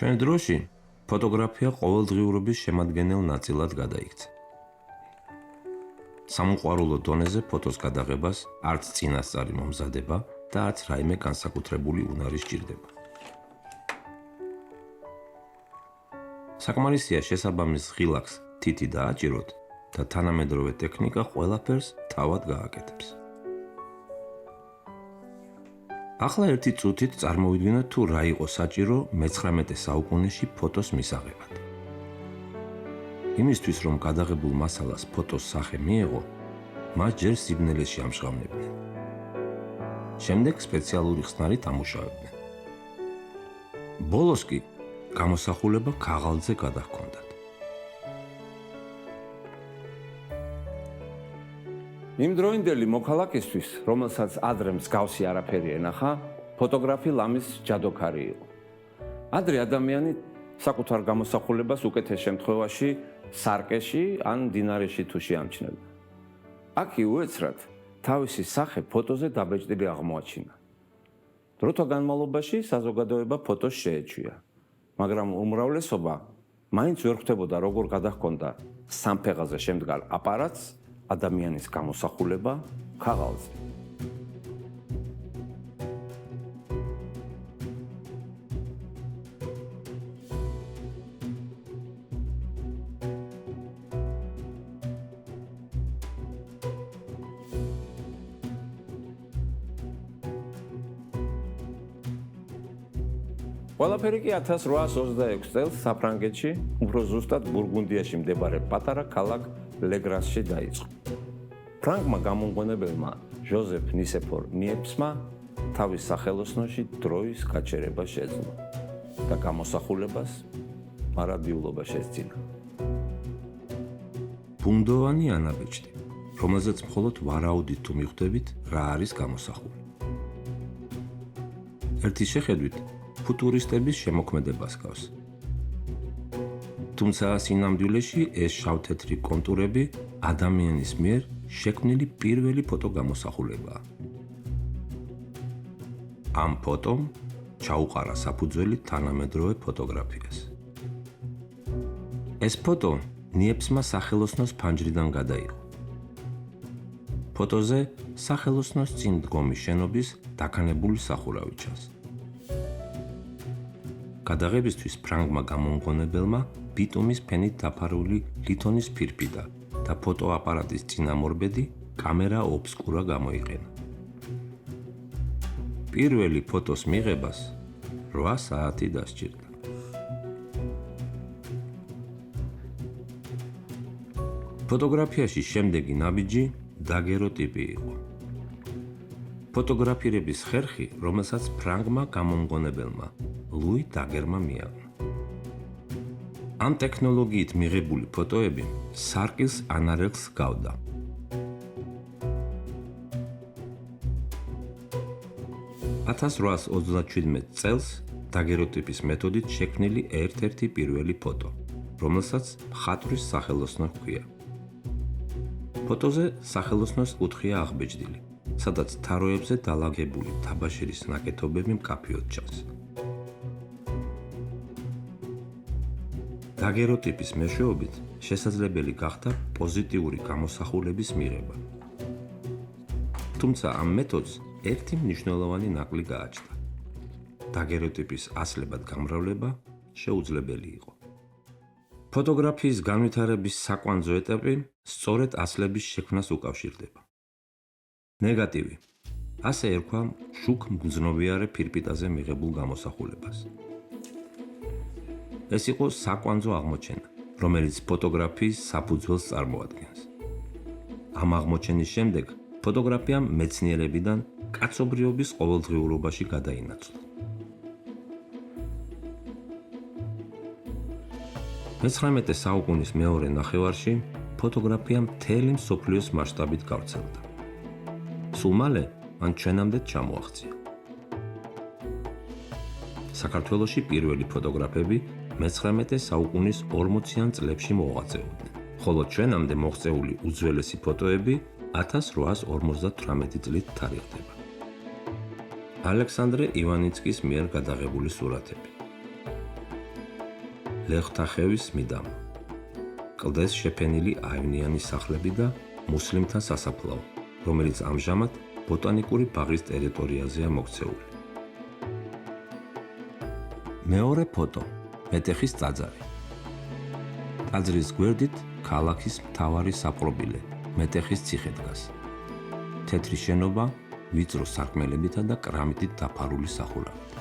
ჩვენ დროში ფოტოგრაფია ყოველდღიურობის შემადგენელ ნაწილად გადაიქცა. სამოყვარულო დონეზე ფოტოს გადაღებას არც წინასწარი მომზადება და არც რაიმე განსაკუთრებული უნარი სჭირდება. საკმარისია შესაბამის ღილაკს თითი დააჭიროთ და თანამედროვე ტექნიკა ყველაფერს თავად გააკეთებს. ახლა ერთი წუთით წარმოვიდგინოთ თუ რა იყო საჭირო მე-19 საუკუნეში ფოტოს მისაღებად. იმისთვის რომ გადაღებულ მასალას ფოტოს სახე მიეღო, მას ჯერ სიბნელეში ამშღავნებდნენ. შემდეგ სპეციალური ხსნარით ამუშავებდნენ. ბოლოს კი გამოსახულება ქაღალდზე გადაჰქონდათ. იმდროინდელი მოქალაქისთვის, რომელსაც ადრე მსგავსი არაფერი ენახა, ფოტოგრაფი ლამის ჯადოქარი იყო. ადრე ადამიანი საკუთარ გამოსახულებას უკეთეს შემთხვევაში სარკეში ან მდინარეში თუ შეამჩნევდა. აქ უეცრად თავისი სახე ფოტოზე დაბეჭდილი აღმოაჩინა. დროთა განმავლობაში საზოგადოება ფოტოს შეეჩვია, მაგრამ უმრავლესობა მაინც ვერ ხვდებოდა როგორ გადაჰქონდა სამფეხაზე შემდგარ აპარატს ადამიანის გამოსახულება ქაღალდზე. ყველაფერი კი 1826 წელს საფრანგეთში, უფრო ზუსტად ბურგუნდიაში მდებარე პატარა ქალაქ ლეგრასში დაიწყო. ფრანგმა გამომგონებელმა ჟოზეფ ნისეფორ ნიეპსმა თავის სახელოსნოში დროის გაჩერება შეძლო და გამოსახულებას მარადიულობა შესძინა. ბუნდოვანი ანაბეჭდი, რომელზეც მხოლოდ ვარაუდით თუ მიხვდებით რა არის გამოსახული. ერთი შეხედვით ფუტურისტების შემოქმედებას გავს. თუმცა სინამდვილეში ეს შავთეთრი კონტურები ადამიანის მიერ შექმნილი პირველი ფოტოგამოსახულებაა. ამ ფოტომ ჩაუყარა საფუძველი თანამედროვე ფოტოგრაფიას. ეს ფოტო ნიეპსმა სახელოსნოს ფანჯრიდან გადაიღო. ფოტოზე სახელოსნოს წინ დგომი შენობის დაქანებული სახურავი ჩანს. გადაღებისთვის ფრანგმა გამომგონებელმა ბიტუმის ფენით დაფარული ლითონის ფირფიტა და ფოტოაპარატის წინამორბედი კამერა ობსკურა გამოიყენა. პირველი ფოტოს მიღებას 8 საათი დასჭირდა. ფოტოგრაფიაში შემდეგი ნაბიჯი დაგეროტიპი იყო. ფოტოგრაფირების ხერხი, რომელსაც ფრანგმა გამომგონებელმა ლუი დაგერმა მიაგნა. ამ ტექნოლოგიით მიღებული ფოტოები სარკის ანარელს გავდა. (1837) წელს დაგეროტიპის მეთოდით შექმნილი ერთ-ერთი პირველი ფოტო, რომელსაც მხატვრის სახელოსნო ჰქვია. ფოტოზე სახელოსნოს კუთხეა აღბეჭდილი, სადაც თაროებზე დალაგებული თაბაშირის ნაკეთობები მკაფიოდ ჩანს. დაგეროტიპის მეშვეობით შესაძლებელი გახდა პოზიტიური გამოსახულების მიღება. თუმცა ამ მეთოდს ერთი მნიშვნელოვანი ნაკლი გააჩნდა. დაგეროტიპის ასლებად გამრავლება შეუძლებელი იყო. ფოტოგრაფიის განვითარების საკვანძო ეტაპი სწორედ ასლების შექმნას უკავშირდება. ნეგატივი. ასე ერქვა შუქ მგრძნობიარე ფირფიტაზე მიღებულ გამოსახულებას. ეს იყო საკვანძო აღმოჩენა, რომელიც ფოტოგრაფიის საფუძველს წარმოადგენს. ამ აღმოჩენის შემდეგ ფოტოგრაფიამ მეცნიერებიდან კაცობრიობის ყოველდღიურობაში გადაინაცვლა. მე-19 საუკუნის მეორე ნახევარში ფოტოგრაფია მთელი მსოფლიოს მასშტაბით გავრცელდა. სულ მალე მან ჩვენამდე ჩამოაღწია. საქართველოში პირველი ფოტოგრაფები მე-19 საუკუნის 40-იან წლებში მოღვაწეობდნენ, ხოლო ჩვენამდე მოღწეული უძველესი ფოტოები 1858 წლით თარიღდება. ალექსანდრე ივანიცკის მიერ გადაღებული სურათები. ლეღვთახევის მიდამო. კლდეს შეფენილი აივნიანი სახლები და მუსლიმთა სასაფლაო, რომელიც ამჟამად ბოტანიკური ბაღის ტერიტორიაზეა მოქცეული. მეორე ფოტო. მეტეხის ტაძარი. ტაძრის გვერდით ქალაქის მთავარი საპყრობილე, მეტეხის ციხე დგას. თეთრი შენობა ვიწრო სარკმელებითა და კრამიტით დაფარული სახურავით.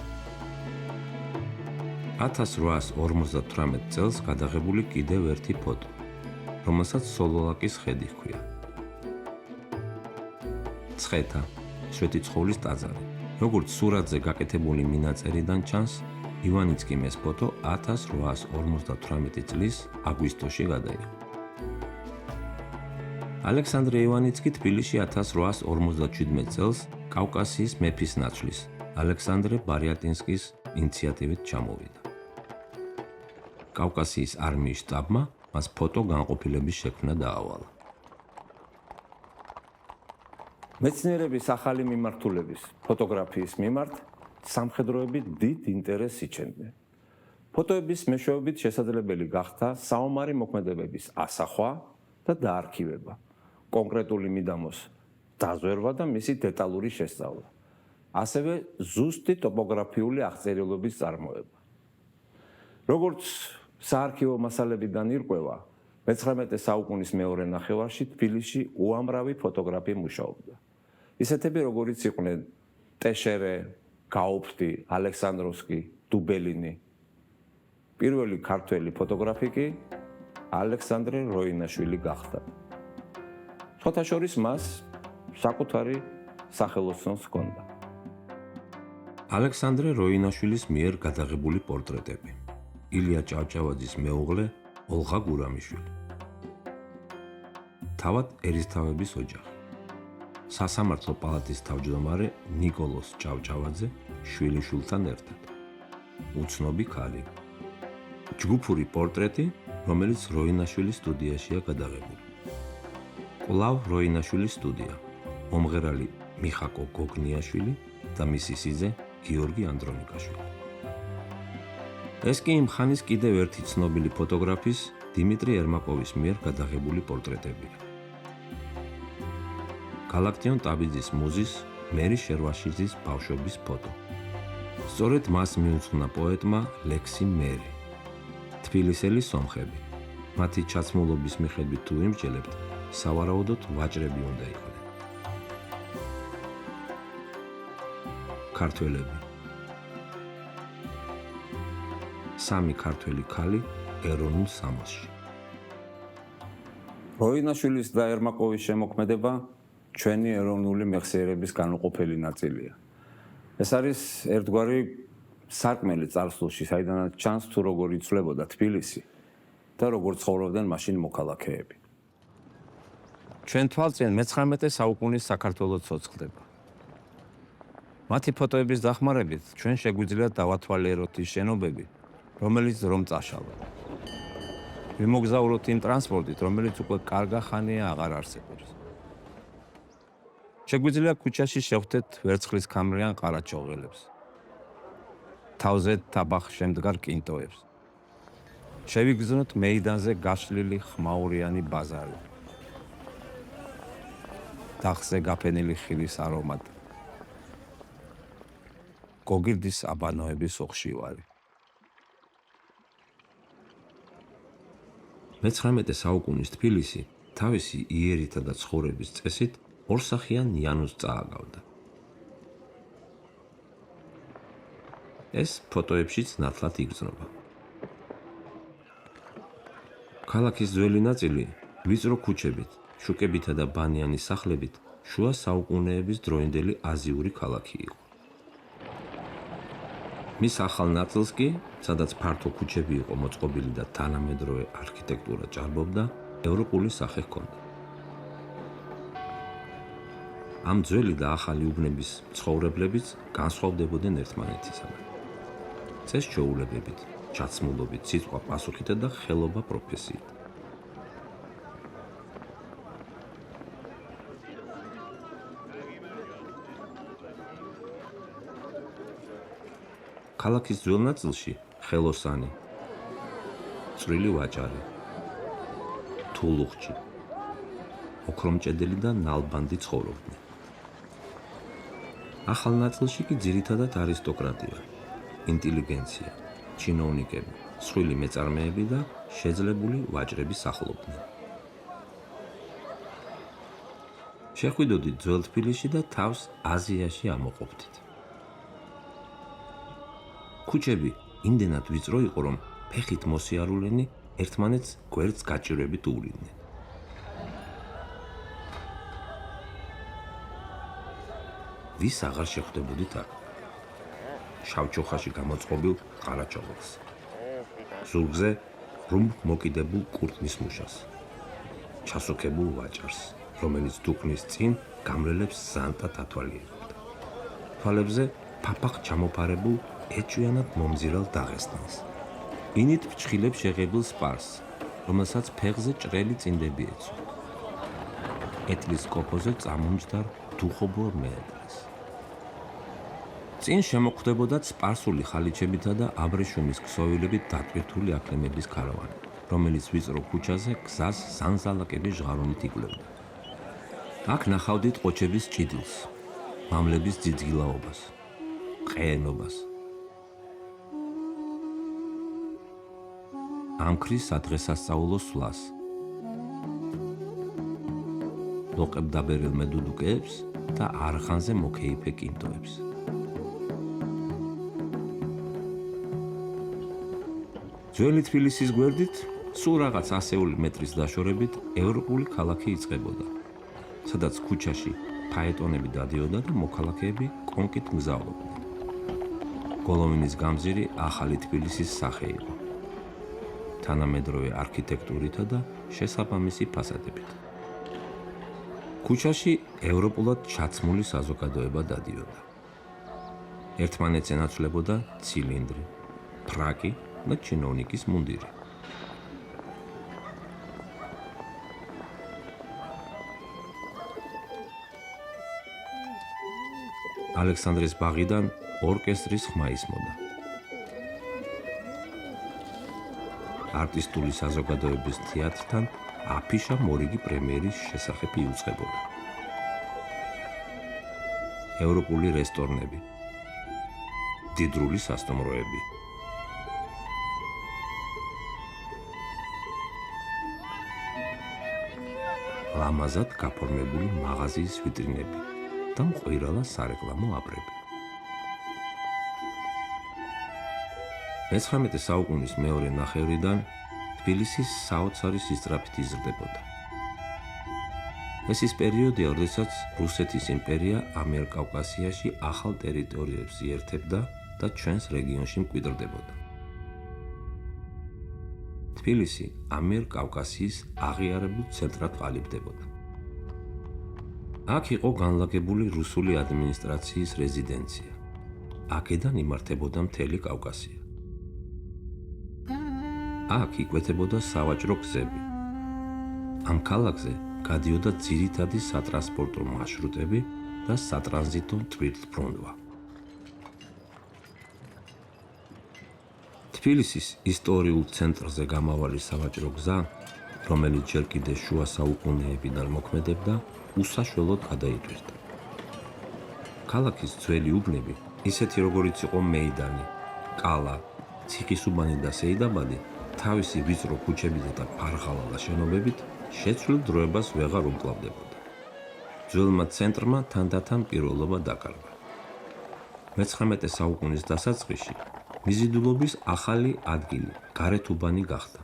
1858 წელს გადაღებული კიდევ ერთი ფოტო, რომელსაც სოლოლაკის ხედი ჰქვია. ცხეთა, შვეტიცხოვლის ტაძარი. როგორც სურათზე გაკეთებული მინაწერიდან ჩანს, ივანიცკიმ ეს ფოტო 1858 წლის აგვისტოში გადაიღო. ალექსანდრე ივანიცკი თბილისში 1857 წელს კავკასიის მეფის ნაცვლის, ალექსანდრე ბარიატინსკის ინიციატივით ჩამოვიდა. კავკასიის არმიის შტაბმა მას ფოტო განყოფილების შექმნა დაავალა. მეცნიერების ახალი მიმართულების ფოტოგრაფიის მიმართ სამხედროები დიდ ინტერესს იჩენდნენ. ფოტოების მეშვეობით შესაძლებელი გახდა საომარი მოქმედებების ასახვა და დაარქივება, კონკრეტული მიდამოს დაზვერვა და მისი დეტალური შესწავლა, ასევე ზუსტი ტოპოგრაფიული აღწერილობის წარმოება. როგორც საარქივო მასალებიდან ირკვევა, მე-19 საუკუნის მეორე ნახევარში თბილისში უამრავი ფოტოგრაფი მუშაობდა. ისეთები როგორიც იყვნენ ტეშერე, გაუფტი, ალექსანდროვსკი, დუბელინი. პირველი ქართველი ფოტოგრაფი კი ალექსანდრე როინაშვილი გახდა. სხვათა შორის მას საკუთარი სახელოსნოს ჰქონდა. ალექსანდრე როინაშვილის მიერ გადაღებული პორტრეტები. ილია ჭავჭავაძის მეუღლე ოლღა გურამიშვილი. თავად ერისთავების ოჯახი. სასამართლო პალატის თავმჯდომარე ნიკოლოზ ჭავჭავაძე შვილიშვილთან ერთად. უცნობი ქალი. ჯგუფური პორტრეტი, რომელიც როინაშვილის სტუდიაშია გადაღებული. კვლავ როინაშვილის სტუდია, მომღერალი მიხაკო გოგნიაშვილი და მისი სიძე გიორგი ანდრონიკაშვილი. ეს კი იმ ხანის კიდევ ერთი ცნობილი ფოტოგრაფის დიმიტრი ერმაკოვის მიერ გადაღებული პორტრეტებია. გალაქტიონ ტაბიძის მუზის მერი შერვაშიძის ბავშვობის ფოტო. სწორედ მას მიუძღვნა პოეტმა ლექსი მერი. თბილისელი სომხები. მათი ჩაცმულობის მიხედვით თუ იმსჯელებთ, სავარაუდოდ ვაჭრები უნდა იყვნენ. ქართველები. სამი ქართველი ქალი ეროვნულ სამოსში. როინაშვილის და ერმაკოვის შემოქმედება ჩვენი ეროვნული მეხსიერების განუყოფელი ნაწილია. ეს არის ერთგვარი სარკმელი წარსულში, საიდანაც ჩანს თუ როგორ იცვლებოდა თბილისი და როგორ ცხოვრობდნენ მაშინ მოქალაქეები. ჩვენ თვალწინ მე-19 საუკუნის საქართველოს ცოცხლდება. მათი ფოტოების დახმარებით ჩვენ შეგვიძლია დავათვალიეროთ ის შენობები, რომელიც რომ წაშალა. ვიმოგზაუროთ იმ ტრანსპორტით, რომელიც უკვე კარგა ხანია აღარ არსებობს. შეგვიძლია ქუჩაში შევხვდეთ ვერცხლისქამრიან ყარაჩოღელებს. თავზე თაბახ შემდგარ კინტოებს. შევიგრძნოთ მეიდანზე გაშლილი ხმაურიანი ბაზარი. დახზე გაფენილი ხილის არომატი. გოგირდის აბანოების ოხშივარი. მე-19 საუკუნის თბილისი თავისი იერითა და ცხოვრების წესით ორსახიან იანუს წააგავდა. ეს ფოტოებშიც ნათლად იგრძნობა. ქალაქის ძველი ნაწილი ვიწრო ქუჩებით, შუკებითა და ბანიანი სახლებით შუა საუკუნეების დროინდელი აზიური ქალაქი იყო. მის ახალ ნაწილს კი, სადაც ფართო ქუჩები იყო მოწყობილი და თანამედროვე არქიტექტურა ჭარბობდა, ევროპული სახე ჰქონდა. ამ ძველი და ახალი უბნების ცხოვრებლებიც განსხვავდებოდნენ ერთმანეთისაგან. წესჩვეულებებით, ჩაცმულობით, სიტყვა პასუხითა და ხელობა პროფესიით. ქალაქის ძველ ნაწილში ხელოსანი, წვრილი ვაჭარი, თულუხჭი, ოქრომჭედელი და ნალბანდი ცხოვრობდნენ. ახალ ნაწილში კი ძირითადად არისტოკრატია, ინტელიგენცია, ჩინოვნიკები, სხვილი მეწარმეები და შეძლებული ვაჭრები სახლობდნენ. შეხვიდოდით ძველ თბილისში და თავს აზიაში ამოყოფდით. ქუჩები იმდენად ვიწრო იყო, რომ ფეხით მოსიარულენი ერთმანეთს გვერდს გაჭირვებით უვლიდნენ. ვის აღარ შეხვდებოდით აქ? შავჩოხაში გამოწყობილ ყარაჩოხებს. ზურგზე რუმ მოკიდებულ კურტნის მუშას. ჩასოქებულ ვაჭარს, რომელიც დუქნის წინ გამრელებს ზანტად ათვალიერებდა. თვალებზე ფაფახ ჩამოფარებულ ეჭვიანად მომძირალ დაღესტნელს. ინით ფრჩხილებს შეღებილ სპარსს, რომელსაც ფეხზე ჭრელი წინდები ეცვა. ეტლის კოფოზე წამომჯდარ დუხობურ მეეტრეს. წინ შემოხვდებოდათ სპარსული ხალიჩებითა და აბრეშუმის ქსოვილებით დატვირთული აქლემების ქარავანი, რომელიც ვიწრო ქუჩაზე გზას ზანზალაკების ჟღარობით იკვლევდა. აქ ნახავდით ყოჩების ჭიდილს, მამლების ძიძგილაობას, ყეენობას. ამქრის სადღესასწაულო სვლას, ლოყებდაბერელ მედუდუკეებს და არხანზე მოკეიფე კინტოებს. ძველი თბილისის გვერდით სულ რაღაც ასეული მეტრის დაშორებით ევროპული ქალაქი იწყებოდა, სადაც ქუჩაში ფაეტონები დადიოდა და მოქალაქეები კონკით მგზავრობდნენ. გოლოვინის გამზირი ახალი თბილისის სახე იყო, თანამედროვე არქიტექტურითა და შესაბამისი ფასადებით. ქუჩაში ევროპულად ჩაცმული საზოგადოება დადიოდა. ერთმანეთს ენაცვლებოდა ცილინდრი, ფრაკი და ჩინოვნიკის მუნდირი. ალექსანდრეს ბაღიდან ორკესტრის ხმა ისმოდა. არტისტული საზოგადოების თეატრთან აფიშა მორიგი პრემიერის შესახებ იუწყებოდა. ევროპული რესტორნები, დიდრული სასტუმროები, ლამაზად გაფორმებული მაღაზიის ვიტრინები და მყვირალა სარეკლამო აბრები. მე-19 საუკუნის მეორე ნახევრიდან თბილისის საოცარი სისწრაფით იზრდებოდა. ეს ის პერიოდია, როდესაც რუსეთის იმპერია ამიერკავკასიაში ახალ ტერიტორიებს იერთებდა და ჩვენს რეგიონში მკვიდრდებოდა. თბილისი ამიერკავკასიის აღიარებულ ცენტრად ყალიბდებოდა. აქ იყო განლაგებული რუსული ადმინისტრაციის რეზიდენცია. აქედან იმართებოდა მთელი კავკასია. აქ იკვეთებოდა სავაჭრო გზები. ამ ქალაქზე გადიოდა ძირითადი სატრანსპორტო მარშრუტები და სატრანზიტო ტვირთბრუნვა. თბილისის ისტორიულ ცენტრზე გამავალი სავაჭრო გზა, რომელიც ჯერ კიდევ შუა საუკუნეებიდან მოქმედებდა, უსაშველოდ გადაიტვირთდა. ქალაქის ძველი უბნები, ისეთი როგორიც იყო მეიდანი, კალა, ციხისუბანი და სეიდაბადი, თავისი ვიწრო ქუჩებითა და ფარღალალა შენობებით შეცვლილ დროებას ვეღარ უმკლავდებოდა. ძველმა ცენტრმა თანდათან პირველობა დაკარგა. მე-19 საუკუნის დასაწყისში მიზიდულობის ახალი ადგილი, გარეთუბანი გახდა.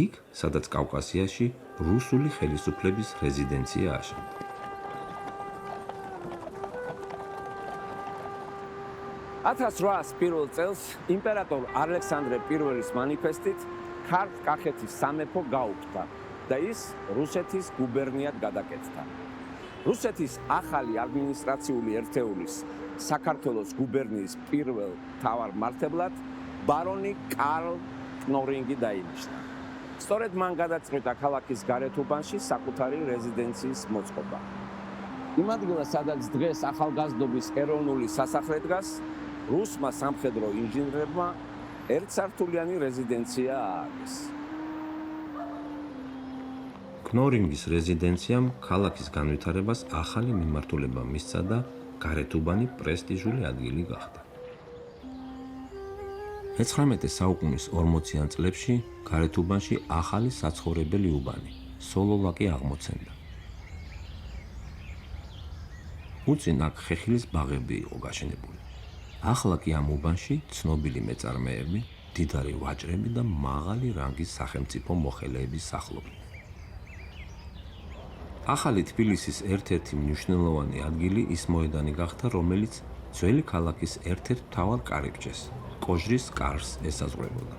იქ, სადაც კავკასიაში რუსული ხელისუფლების რეზიდენცია აშენდა. 1801 წელს იმპერატორ ალექსანდრე I-ის მანიფესტით ქართლ-კახეთის სამეფო გაუქმდა და ის რუსეთის გუბერნიად გადაკეთდა. რუსეთის ახალი ადმინისტრაციული ერთეულის საქართველოს გუბერნიის პირველ მთავარ მმართველად ბარონი კარლ კნორინგი დაინიშნა. სწორედ მან გადაწყვიტა ქალაქის გარეთუბანში საკუთარი რეზიდენციის მოწყობა. იმ ადგილას, სადაც დღეს ახალგაზრდობის ეროვნული სასახლე დგას, რუსმა სამხედრო ინჟინრებმა ერთსართულიანი რეზიდენცია ააგეს. კნორინგის რეზიდენციამ ქალაქის განვითარებას ახალი მიმართულება მისცა და გარეთუბანი პრესტიჟული ადგილი გახდა. 19 საუკუნის 40-იან წლებში გარეთუბანში ახალი საცხოვრებელი უბანი, სოლოლაკი აღმოცენდა. უწინ აქ ხეხილის ბაღები იყო გაშენებული. ახლა კი ამ უბანში ცნობილი მეწარმეები, მდიდარი ვაჭრები და მაღალი რანგის სახელმწიფო მოხელეები სახლობდნენ. ახალი თბილისის ერთ-ერთი მნიშვნელოვანი ადგილი ის მოედანი გახდა, რომელიც ძველი ქალაქის ერთ-ერთ მთავარ კარიბჭეს, კოჟრის კარს ესაზღვრებოდა.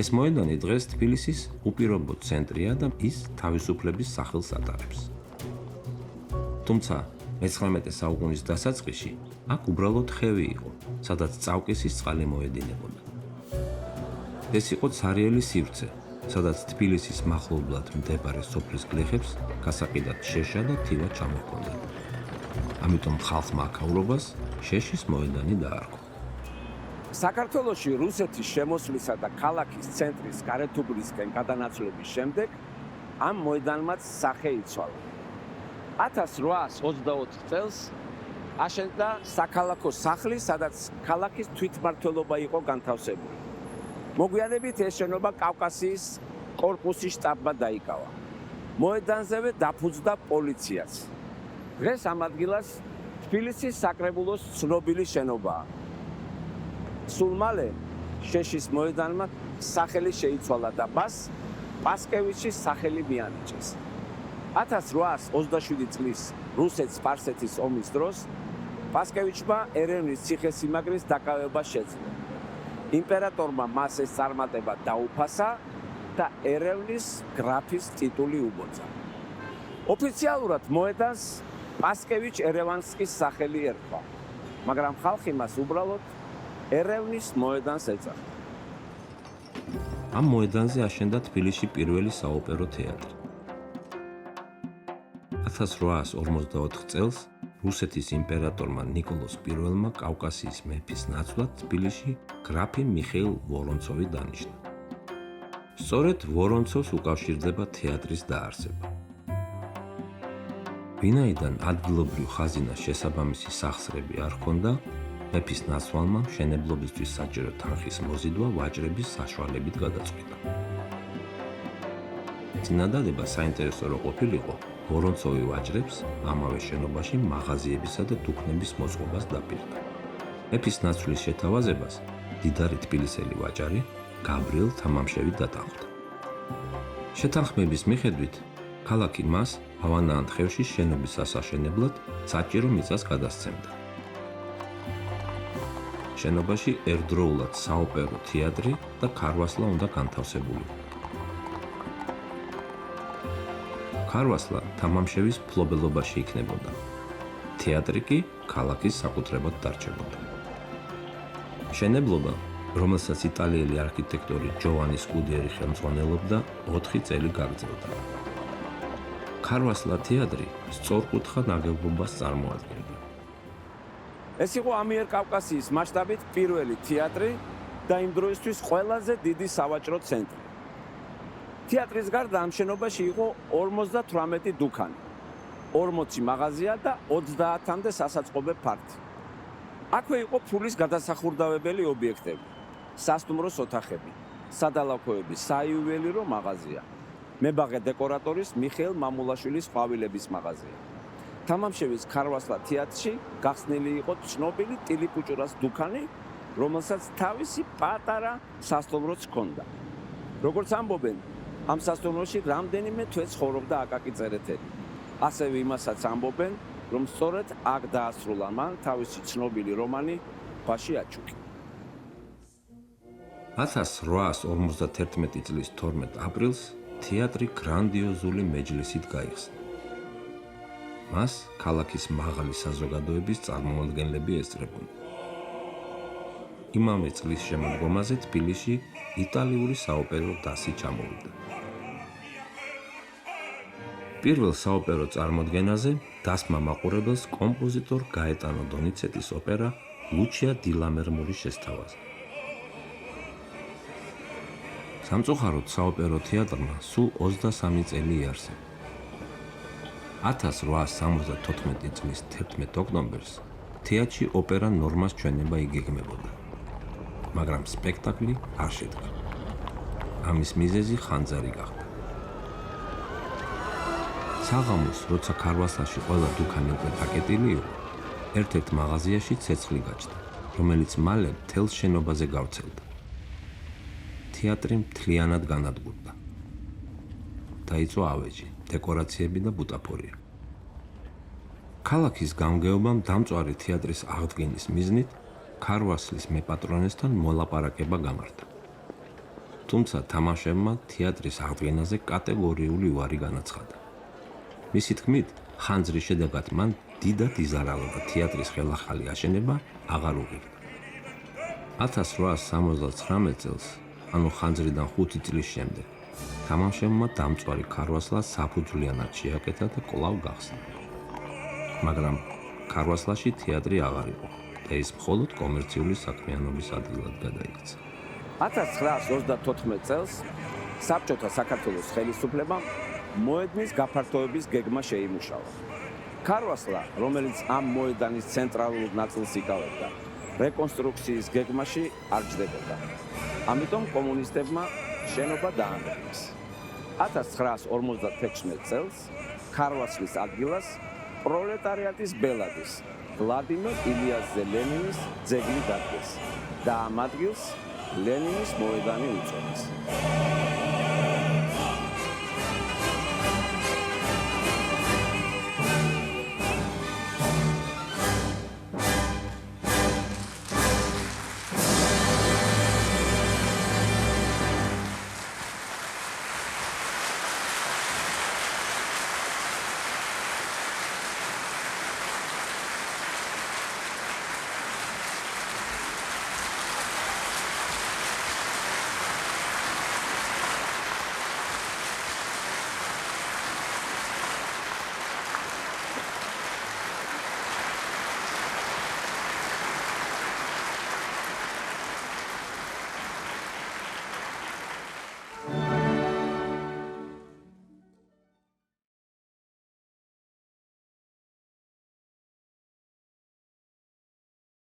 ეს მოედანი დღეს თბილისის უპირობო ცენტრია და ის თავისუფლების სახელს ატარებს. თუმცა 19 საუკუნის დასაწყისში აქ უბრალოდ ხევი იყო, სადაც წავკისის წყალი მოედინებოდა. ეს იყო ცარიელი სივრცე, სადაც თბილისის მახლობლად მდებარე სოფლის გლეხებს გასაყიდად შეშა და თივა ჩამოჰქონდათ. ამიტომ ხალხმა აქაურობას შეშის მოედანი დაარქვა. საქართველოში რუსეთის შემოსვლისა და ქალაქის ცენტრის გარეთუბნისკენ გადანაცვლების შემდეგ ამ მოედანმაც სახე იცვალა. 1824 წელს აშენდა საქალაქო სახლი, სადაც ქალაქის თვითმმართველობა იყო განთავსებული. მოგვიანებით ეს შენობა კავკასიის კორპუსის შტაბმა დაიკავა. მოედანზევე დაფუძნდა პოლიციაც. დღეს ამ ადგილას თბილისის საკრებულოს ცნობილი შენობაა. სულ მალე შეშის მოედანმა სახელი შეიცვალა და მას პასკევიჩის სახელი მიანიჭეს. 1827 წლის რუსეთ-სპარსეთის ომის დროს პასკევიჩმა ერევნის ციხესიმაგრის დაკავება შეძლო. იმპერატორმა მას ეს წარმატება დაუფასა და ერევნის გრაფის ტიტული უბოძა. ოფიციალურად მოედანს პასკევიჩ-ერევანსკის სახელი ერქვა, მაგრამ ხალხი მას უბრალოდ ერევნის მოედანს ეძახდა. ამ მოედანზე აშენდა თბილისში პირველი საოპერო თეატრი. 1854 წელს რუსეთის იმპერატორმა ნიკოლოზ I-მა კავკასიის მეფის ნაცვლად თბილისში გრაფი მიხეილ ვორონცოვი დანიშნა. სწორედ ვორონცოვს უკავშირდება თეატრის დაარსება. ვინაიდან ადგილობრივ ხაზინას შესაბამისი სახსრები არ ჰქონდა, მეფის ნაცვალმა მშენებლობისთვის საჭირო თანხის მოზიდვა ვაჭრების საშუალებით გადაწყვიტა. წინადადება საინტერესო რო ყოფილიყო, ვორონცოვი ვაჭრებს ამავე შენობაში მაღაზიებისა და დუქნების მოწყობას დაპირდა. მეფის ნაცვლის შეთავაზებას დიდარი თბილისელი ვაჭარი გაბრიელ თამამშევი დათანხმდა. შეთანხმების მიხედვით ქალაქი მას ავანაანთხევში შენობის ასაშენებლად საჭირო მიწას გადასცემდა. შენობაში ერთდროულად საოპერო თეატრი და ქარვასლა უნდა განთავსებულიყო. ქარვასლა თამამშევის მფლობელობაში იქნებოდა. თეატრი კი ქალაქის საკუთრებად დარჩებოდა. მშენებლობა, რომელსაც იტალიელი არქიტექტორი ჯოვანი სკუდიერი ხელმძღვანელობდა, 4 წელი გაგრძელდა. ქარვასლა თეატრი სწორკუთხა ნაგებობას წარმოადგენდა. ეს იყო ამიერკავკასიის მასშტაბით პირველი თეატრი და იმ დროისთვის ყველაზე დიდი სავაჭრო ცენტრი. თეატრის გარდა ამ შენობაში იყო 58 დუქანი, 40 მაღაზია და 30-მდე სასაწყობე ფართი. აქვე იყო ფულის გადასახურდავებელი ობიექტები, სასტუმროს ოთახები, სადალაქვოების საიუველირო მაღაზია, მებაღე დეკორატორის მიხეილ მამულაშვილის ყვავილების მაღაზია. თამამშევის ქარვასლა თეატრში გახსნილი იყო ცნობილი ტილიპუჭურას დუქანი, რომელსაც თავისი პატარა სასტუმროც ჰქონდა. როგორც ამბობენ, ამ სასტუმროში რამდენიმე თვე ცხოვრობდა აკაკი წერეთელი. ასევე იმასაც ამბობენ, რომ სწორედ აქ დაასრულა მან თავისი ცნობილი რომანი ბაში აჩუკი. 1851 წლის 12 აპრილს თეატრი გრანდიოზული მეჯლისით გაიხსნა. მას ქალაქის მაღალი საზოგადოების წარმომადგენლები ესწრებოდნენ. იმავე წლის შემოდგომაზე თბილისში იტალიური საოპერო დასი ჩამოვიდა. პირველ საოპერო წარმოდგენაზე დასმა მაყურებელს კომპოზიტორ გაეტანო დონიცეტის ოპერა ლუჩია დი ლა მერმური შესთავაზა. სამწუხაროდ საოპერო თეატრმა სულ 23 წელი იარსება. 1874 წლის 11 ოქტომბერს თეატრში ოპერა ნორმას ჩვენება იგეგმებოდა, მაგრამ სპექტაკლი არ შედგა. ამის მიზეზი ხანძარი გახდა. საღამოს, როცა ქარვასლაში ყველა დუქანი უკვე დაკეტილი იყო, ერთ-ერთ მაღაზიაში ცეცხლი გაჩნდა, რომელიც მალე მთელ შენობაზე გავრცელდა. თეატრი მთლიანად განადგურდა. დაიწყო ავეჯი, დეკორაციები და ბუტაფორია. ქალაქის გამგეობამ დამწვარი თეატრის აღდგენის მიზნით ქარვასლის მეპატრონესთან მოლაპარაკება გამართა. თუმცა თამაშებმა თეატრის აღდგენაზე კატეგორიული უარი განაცხადა. მისი თქმით, ხანძრის შედეგად მან დიდად იზარალა და თეატრის ხელახალი აშენება აღარ უღირდა. 1879 წელს, ანუ ხანძრიდან 5 წლის შემდეგ, თამაშებმა დამწვარი ქარვასლა საფუძვლიანად შეაკეთა და კვლავ გახსნა. მაგრამ ქარვასლაში თეატრი აღარ იყო და ის მხოლოდ კომერციული საქმიანობის ადგილად გადაიქცა. 1934 წელს საბჭოთა საქართველოს ხელისუფლებამ მოედნის გაფართოების გეგმა შეიმუშავა. ქარვასლა, რომელიც ამ მოედანის ცენტრალურ ნაწილს იკავებდა, რეკონსტრუქციის გეგმაში არ ჯდებოდა. ამიტომ კომუნისტებმა შენობა დაანგრიეს. 1956 წელს ქარვასლის ადგილას პროლეტარიატის ბელადის ვლადიმერ ილიასზე ლენინის ძეგლი დადგეს და ამ ადგილს ლენინის მოედანი უწოდეს.